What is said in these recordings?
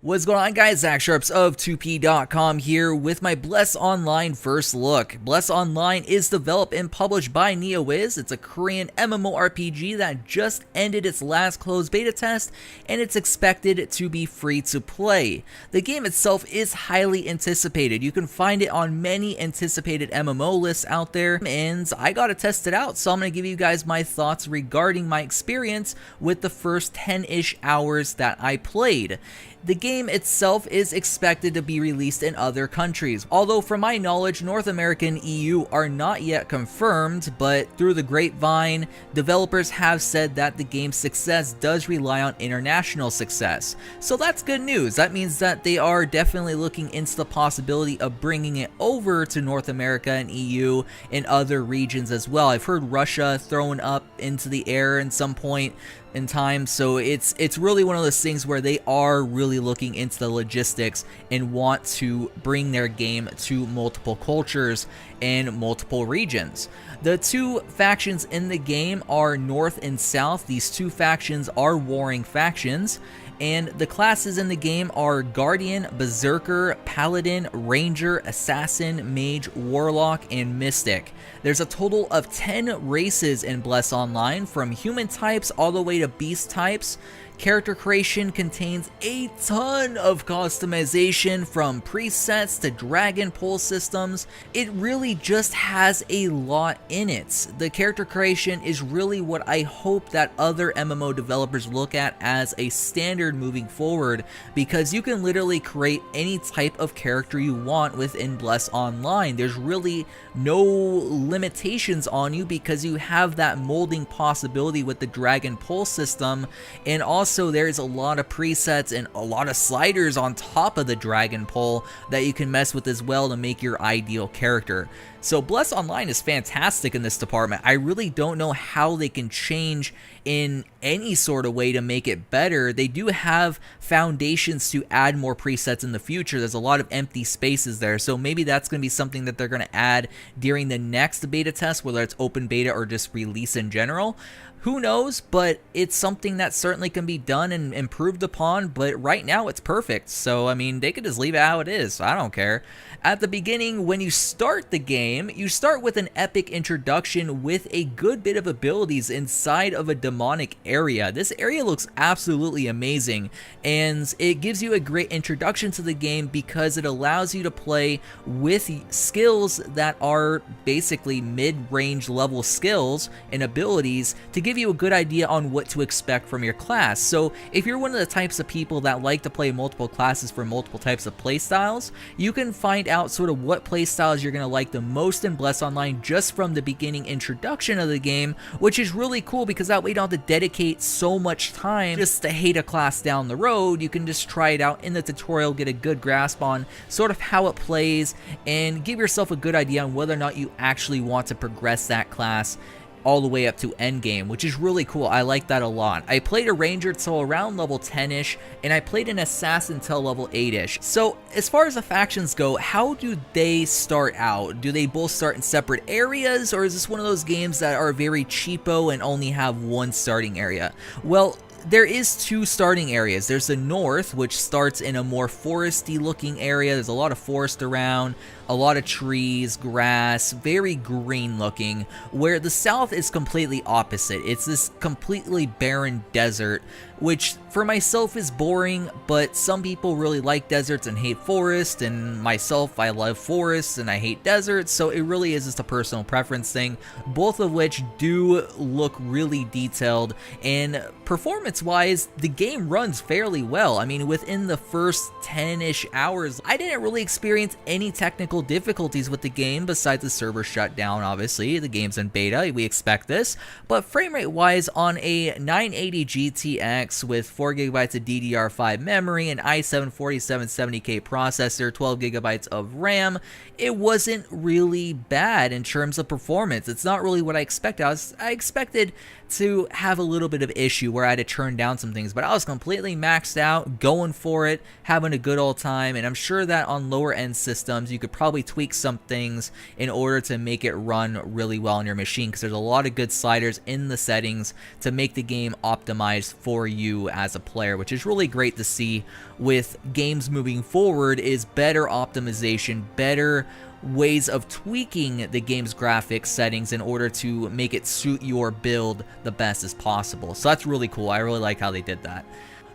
What's going on, guys? Zach Sharps of 2p.com here with my Bless Online first look. Bless Online is developed and published by NeoWiz. It's a Korean MMORPG that just ended its last closed beta test, and it's expected to be free to play. The game itself is highly anticipated. You can find it on many anticipated MMO lists out there, and I got to test it out, so I'm going to give you guys my thoughts regarding my experience with the first 10-ish hours that I played. The game itself is expected to be released in other countries, although from my knowledge, North America and EU are not yet confirmed, but through the grapevine, developers have said that the game's success does rely on international success. So that's good news. That means that they are definitely looking into the possibility of bringing it over to North America and EU and other regions as well. I've heard Russia thrown up into the air at some point in time, so it's really one of those things where they are really looking into the logistics and want to bring their game to multiple cultures and multiple regions. The two factions in the game are North and South. These two factions are warring factions, and the classes in the game are Guardian, Berserker, Paladin, Ranger, Assassin, Mage, Warlock, and Mystic. There's a total of 10 races in Bless Online, from human types all the way to beast types. Character creation contains a ton of customization, from presets to dragon pull systems. It really just has a lot in it. The character creation is really what I hope that other MMO developers look at as a standard moving forward, because you can literally create any type of character you want within Bless Online. There's really no limitations on you because you have that molding possibility with the dragon pull system, and also there's a lot of presets and a lot of sliders on top of the dragon pull that you can mess with as well to make your ideal character. So Bless Online is fantastic in this department. I really don't know how they can change in any sort of way to make it better. They do have foundations to add more presets in the future. There's a lot of empty spaces there, so maybe that's going to be something that they're going to add during the next beta test, whether it's open beta or just release in general. Who knows, but it's something that certainly can be done and improved upon, but right now it's perfect. So, I mean, they could just leave it how it is. I don't care. At the beginning, when you start the game, you start with an epic introduction with a good bit of abilities inside of a demonic area. This area looks absolutely amazing, and it gives you a great introduction to the game because it allows you to play with skills that are basically mid-range level skills and abilities to give you a good idea on what to expect from your class. So if you're one of the types of people that like to play multiple classes for multiple types of playstyles, you can find out sort of what playstyles you're going to like the most in Bless Online just from the beginning introduction of the game, which is really cool because that way you don't have to dedicate so much time just to hate a class down the road. You can just try it out in the tutorial, get a good grasp on sort of how it plays, and give yourself a good idea on whether or not you actually want to progress that class all the way up to endgame, which is really cool. I like that a lot. I played a Ranger till around level 10-ish, and I played an Assassin till level 8-ish. So as far as the factions go, how do they start out? Do they both start in separate areas, or is this one of those games that are very cheapo and only have one starting area? Well, there is two starting areas. There's the north, which starts in a more foresty looking area. There's a lot of forest around, a lot of trees, grass, very green looking, where the south is completely opposite. It's this completely barren desert, which for myself is boring, but some people really like deserts and hate forests, and myself, I love forests and I hate deserts, so it really is just a personal preference thing, both of which do look really detailed, and performance-wise, the game runs fairly well. I mean, within the first 10-ish hours, I didn't really experience any technical difficulties with the game besides the server shutdown. Obviously, the game's in beta, we expect this, but frame rate wise, on a 980 GTX with 4GB of DDR5 memory, an i7-4770K processor, 12GB of RAM, it wasn't really bad in terms of performance. It's not really what I expected. I expected to have a little bit of issue where I had to turn down some things, but I was completely maxed out, going for it, having a good old time, and I'm sure that on lower end systems you could probably tweak some things in order to make it run really well on your machine, because there's a lot of good sliders in the settings to make the game optimized for you as a player, which is really great to see with games moving forward, is better optimization, better ways of tweaking the game's graphics settings in order to make it suit your build the best as possible. So that's really cool. I really like how they did that.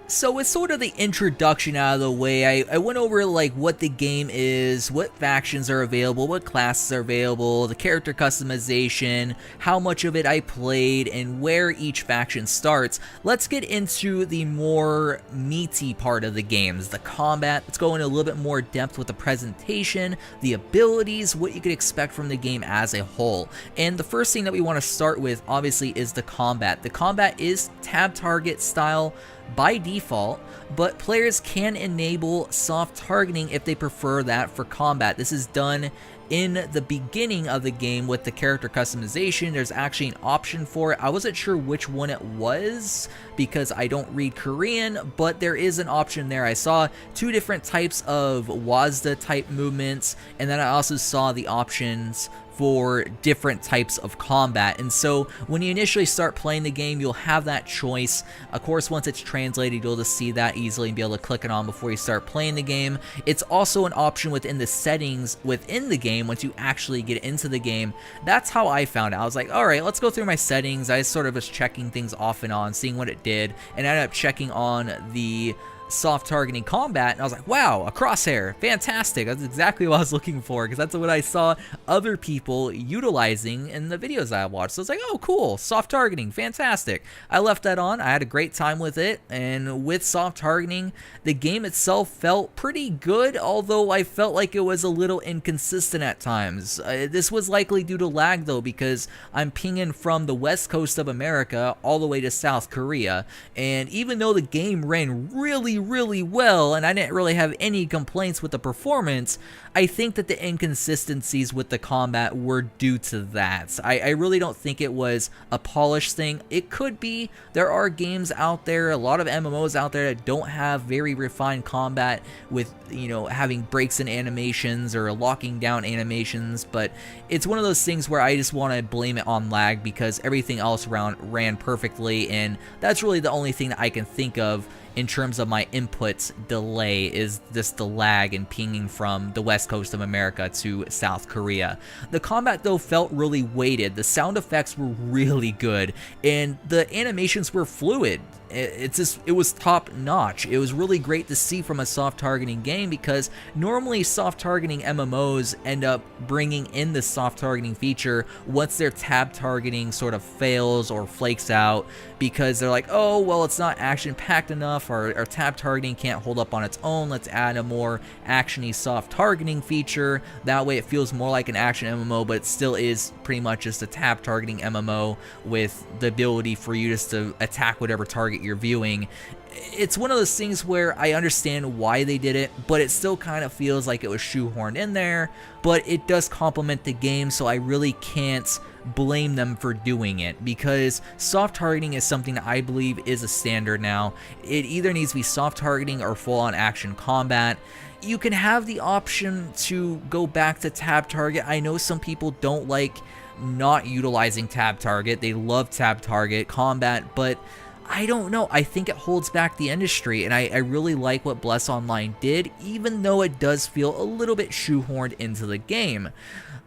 So with sort of the introduction out of the way, I went over like what the game is, what factions are available, what classes are available, the character customization, how much of it I played, and where each faction starts. Let's get into the more meaty part of the games, the combat. Let's go into a little bit more depth with the presentation, the abilities, what you could expect from the game as a whole. And the first thing that we want to start with, obviously, is the combat. The combat is tab target style by default, but players can enable soft targeting if they prefer that for combat. This is done in the beginning of the game with the character customization. There's actually an option for it. I wasn't sure which one it was because I don't read Korean, but there is an option there. I saw two different types of WASD type movements, and then I also saw the options for different types of combat. And so when you initially start playing the game, you'll have that choice. Of course, once it's translated, you'll just see that easily and be able to click it on before you start playing the game. It's also an option within the settings within the game once you actually get into the game. That's how I found it. I was like, all right, let's go through my settings. I sort of was checking things off and on, seeing what it did, and ended up checking on the soft targeting combat, and I was like, wow, a crosshair, fantastic. That's exactly what I was looking for, because that's what I saw other people utilizing in the videos I watched. So I was like, oh cool, soft targeting, fantastic. I left that on. I had a great time with it, and with soft targeting, the game itself felt pretty good, although I felt like it was a little inconsistent at times. This was likely due to lag though, because I'm pinging from the west coast of America all the way to South Korea, and even though the game ran really well and I didn't really have any complaints with the performance, I think that the inconsistencies with the combat were due to that. I really don't think it was a polished thing. It could be. There are games out there, a lot of MMOs out there that don't have very refined combat with, you know, having breaks in animations or locking down animations, but it's one of those things where I just want to blame it on lag because everything else around ran perfectly, and that's really the only thing that I can think of in terms of my inputs delay is just the lag and pinging from the west coast of America to South Korea. The combat though felt really weighted. The sound effects were really good and the animations were fluid. It was top notch. It was really great to see from a soft targeting game, because normally soft targeting MMOs end up bringing in the soft targeting feature once their tab targeting sort of fails or flakes out, because they're like, oh well, it's not action packed enough, or tab targeting can't hold up on its own, let's add a more actiony soft targeting feature. That way it feels more like an action MMO, but it still is pretty much just a tab targeting MMO with the ability for you just to attack whatever target you're viewing. It's one of those things where I understand why they did it, but it still kind of feels like it was shoehorned in there, but it does complement the game, so I really can't blame them for doing it, because soft targeting is something that I believe is a standard now. It either needs to be soft targeting or full-on action combat. You can have the option to go back to tab target. I know some people don't like not utilizing tab target. They love tab target combat, but I don't know. I think it holds back the industry, and I really like what Bless Online did, even though it does feel a little bit shoehorned into the game.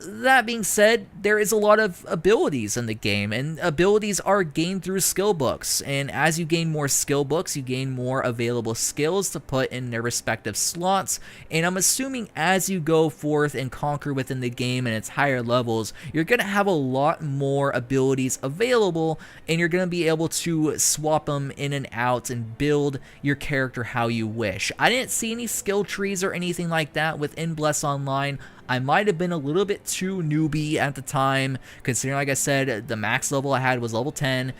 That being said, there is a lot of abilities in the game, and abilities are gained through skill books, and as you gain more skill books, you gain more available skills to put in their respective slots, and I'm assuming as you go forth and conquer within the game and its higher levels, you're going to have a lot more abilities available, and you're going to be able to swap them in and out and build your character how you wish. I didn't see any skill trees or anything like that within Bless Online. I might have been a little bit too newbie at the time, considering, like I said, the max level I had was level 10,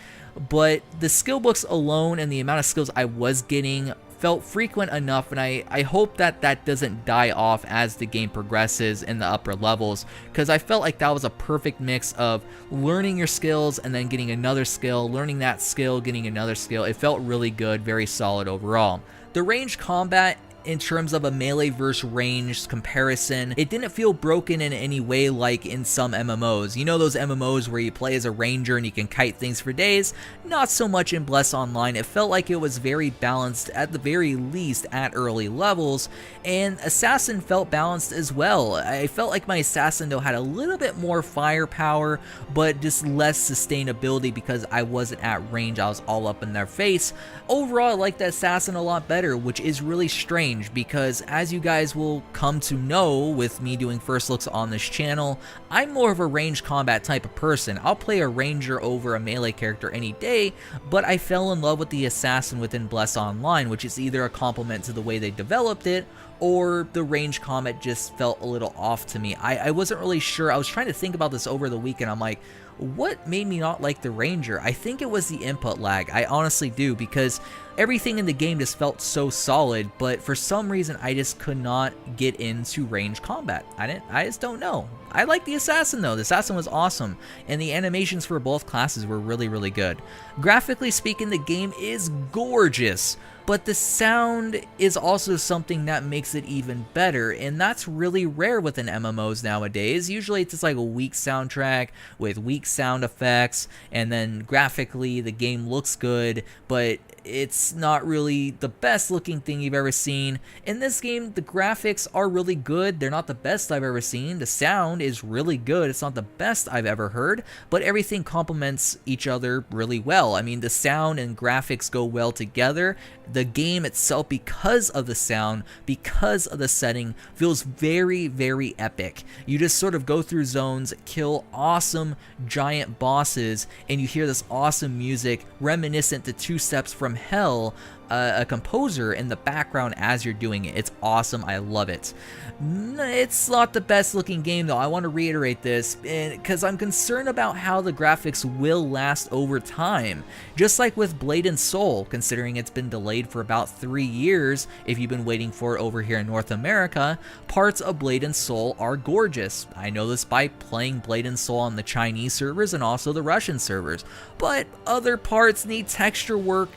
but the skill books alone and the amount of skills I was getting felt frequent enough, and I hope that that doesn't die off as the game progresses in the upper levels, because I felt like that was a perfect mix of learning your skills and then getting another skill, learning that skill, getting another skill. It felt really good, very solid overall. The range combat, in terms of a melee versus ranged comparison, it didn't feel broken in any way like in some MMOs. You know those MMOs where you play as a ranger and you can kite things for days? Not so much in Bless Online. It felt like it was very balanced, at the very least at early levels, and Assassin felt balanced as well. I felt like my Assassin though had a little bit more firepower, but just less sustainability because I wasn't at range, I was all up in their face. Overall, I like the Assassin a lot better, which is really strange, because as you guys will come to know with me doing first looks on this channel, I'm more of a ranged combat type of person. I'll play a ranger over a melee character any day, but I fell in love with the Assassin within Bless Online, which is either a compliment to the way they developed it, or the range combat just felt a little off to me. I wasn't really sure. I was trying to think about this over the weekend. I'm like, what made me not like the ranger? I think it was the input lag. I honestly do, because everything in the game just felt so solid, but for some reason I just could not get into range combat. I just don't know. I like the Assassin though. The Assassin was awesome, and the animations for both classes were really, really good. Graphically speaking, the game is gorgeous, but the sound is also something that makes it even better, and that's really rare within MMOs nowadays. Usually it's just like a weak soundtrack with weak sound effects, and then graphically the game looks good, but it's not really the best looking thing you've ever seen. In this game, the graphics are really good. They're not the best I've ever seen. The sound is really good. It's not the best I've ever heard, but everything complements each other really well. I mean, the sound and graphics go well together. The game itself, because of the sound, because of the setting, feels very, very epic. You just sort of go through zones, kill awesome giant bosses, and you hear this awesome music reminiscent to Two Steps from Hell, a composer in the background as you're doing it. It's awesome. I love it. It's not the best looking game though. I want to reiterate this because I'm concerned about how the graphics will last over time. Just like with Blade and Soul, considering it's been delayed for about 3 years, if you've been waiting for it over here in North America, parts of Blade and Soul are gorgeous. I know this by playing Blade and Soul on the Chinese servers and also the Russian servers, but other parts need texture work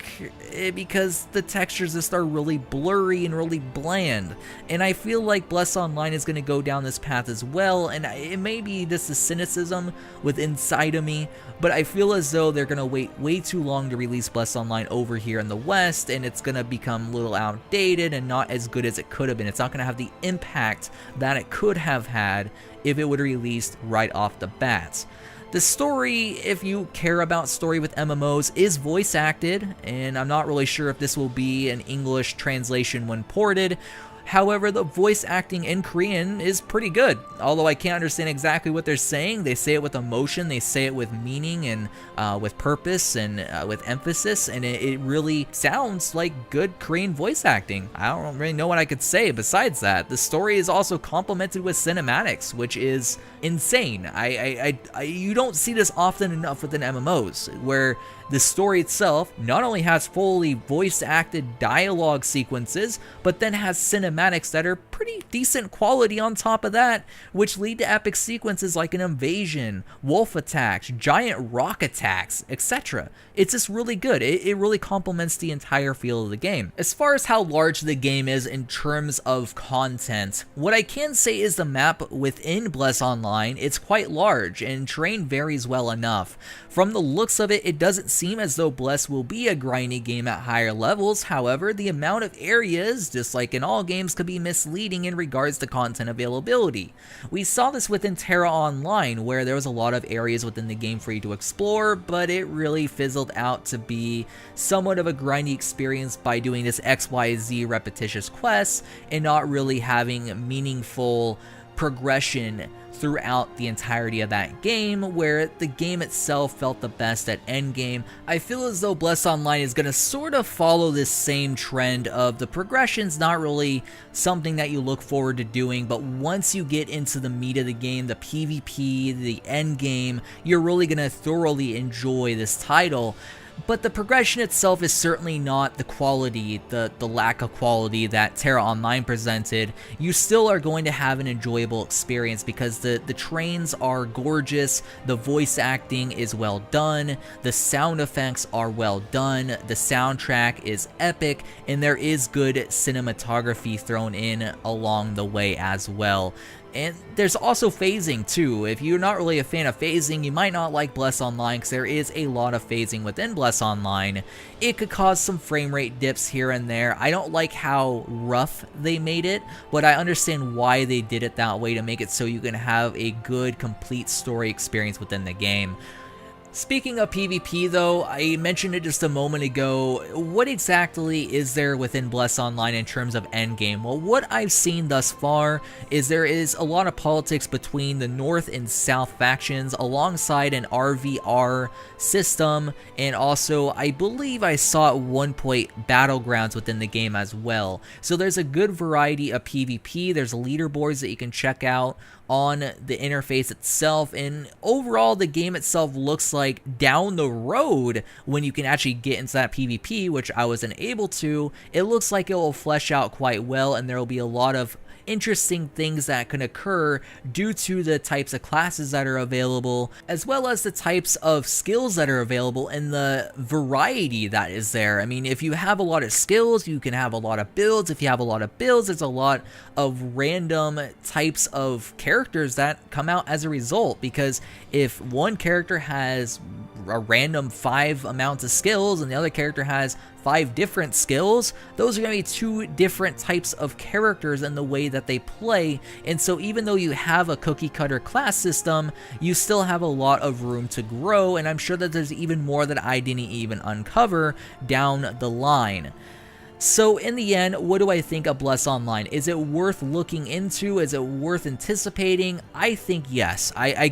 because the textures just are really blurry and really bland, and I feel like Bless Online is going to go down this path as well, and it may be just a cynicism with inside of me, but I feel as though they're going to wait way too long to release Bless Online over here in the West, and it's going to become a little outdated and not as good as it could have been. It's not going to have the impact that it could have had if it would have released right off the bat. The story, if you care about story with MMOs, is voice acted, and I'm not really sure if this will be an English translation when ported. However, the voice acting in Korean is pretty good. Although I can't understand exactly what they're saying, they say it with emotion, they say it with meaning and with purpose and with emphasis, and it really sounds like good Korean voice acting. I don't really know what I could say besides that. The story is also complemented with cinematics, which is insane. You don't see this often enough within MMOs, where the story itself not only has fully voice-acted dialogue sequences, but then has cinematics that are pretty decent quality on top of that, which lead to epic sequences like an invasion, wolf attacks, giant rock attacks, etc. It's just really good. It really complements the entire feel of the game. As far as how large the game is in terms of content, what I can say is the map within Bless Online, it's quite large, and terrain varies well enough. From the looks of it, it doesn't seem as though Bless will be a grindy game at higher levels. However, the amount of areas, just like in all games, could be misleading in regards to content availability. We saw this within Terra Online, where there was a lot of areas within the game for you to explore, but it really fizzled out to be somewhat of a grindy experience by doing this XYZ repetitious quests and not really having meaningful progression throughout the entirety of that game, where the game itself felt the best at endgame. I feel as though Bless Online is going to sort of follow this same trend of the progression's not really something that you look forward to doing, but once you get into the meat of the game, the PvP, the endgame, you're really going to thoroughly enjoy this title. but the progression itself is certainly not the quality, the lack of quality that Terra Online presented. You still are going to have an enjoyable experience because the trains are gorgeous, the voice acting is well done, the sound effects are well done, the soundtrack is epic, and there is good cinematography thrown in along the way as well. And there's also phasing too. If you're not really a fan of phasing, you might not like Bless Online because there is a lot of phasing within Bless Online. It could cause some frame rate dips here and there. I don't like how rough they made it, but I understand why they did it that way to make it so you can have a good, complete story experience within the game. Speaking of PvP though, I mentioned it just a moment ago, what exactly is there within Bless Online in terms of endgame? Well, what I've seen thus far is there is a lot of politics between the North and South factions alongside an RVR system, and also I believe I saw at one point battlegrounds within the game as well. So there's a good variety of PvP, there's leaderboards that you can check out on the interface itself, and overall the game itself looks like down the road when you can actually get into that PvP, which I wasn't able to, it looks like it will flesh out quite well, and there will be a lot of interesting things that can occur due to the types of classes that are available, as well as the types of skills that are available and the variety that is there. I mean, if you have a lot of skills, you can have a lot of builds. If you have a lot of builds, there's a lot of random types of characters that come out as a result, because if one character has a random 5 amounts of skills and the other character has 5 different skills, those are going to be 2 different types of characters in the way that they play. And so even though you have a cookie cutter class system, you still have a lot of room to grow, and I'm sure that there's even more that I didn't even uncover down the line. So in the end, what do I think of Bless Online? Is it worth looking into? Is it worth anticipating? I think yes. I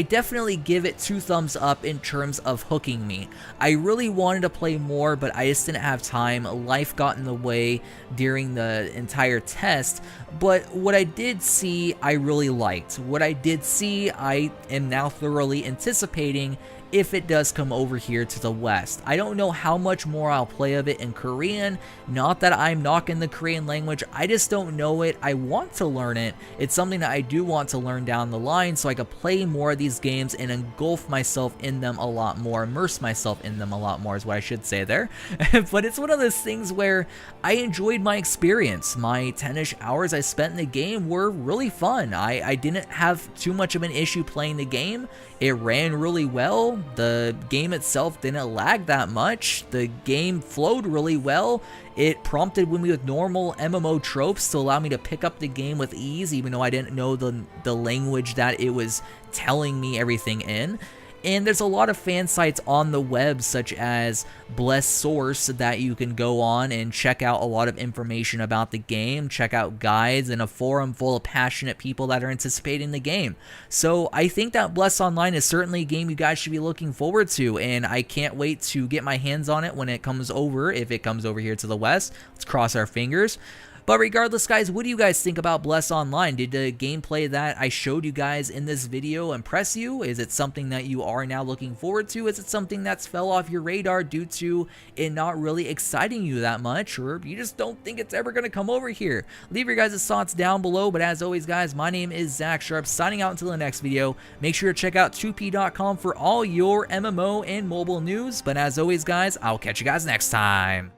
definitely give it 2 thumbs up in terms of hooking me. I really wanted to play more, but I just didn't have time. Life got in the way during the entire test. But what I did see, I really liked. What I did see, I am now thoroughly anticipating if it does come over here to the West. I don't know how much more I'll play of it in Korean. Not that I'm knocking the Korean language, I just don't know it. I want to learn it. It's something that I do want to learn down the line so I could play more of these games and engulf myself in them a lot more, immerse myself in them a lot more is what I should say there. But it's one of those things where I enjoyed my experience. My 10-ish hours I spent in the game were really fun. I didn't have too much of an issue playing the game. It ran really well. The game itself didn't lag that much. The game flowed really well. It prompted me with normal MMO tropes to allow me to pick up the game with ease, even though I didn't know the language that it was telling me everything in. And there's a lot of fan sites on the web, such as Bless Source, that you can go on and check out a lot of information about the game, check out guides, and a forum full of passionate people that are anticipating the game. So I think that Bless Online is certainly a game you guys should be looking forward to, and I can't wait to get my hands on it when it comes over, if it comes over here to the West. Let's cross our fingers. But regardless, guys, what do you guys think about Bless Online? Did the gameplay that I showed you guys in this video impress you? Is it something that you are now looking forward to? Is it something that's fell off your radar due to it not really exciting you that much? Or you just don't think it's ever going to come over here? Leave your guys' thoughts down below. But as always, guys, my name is Zach Sharp, signing out until the next video. Make sure to check out 2p.com for all your MMO and mobile news. But as always, guys, I'll catch you guys next time.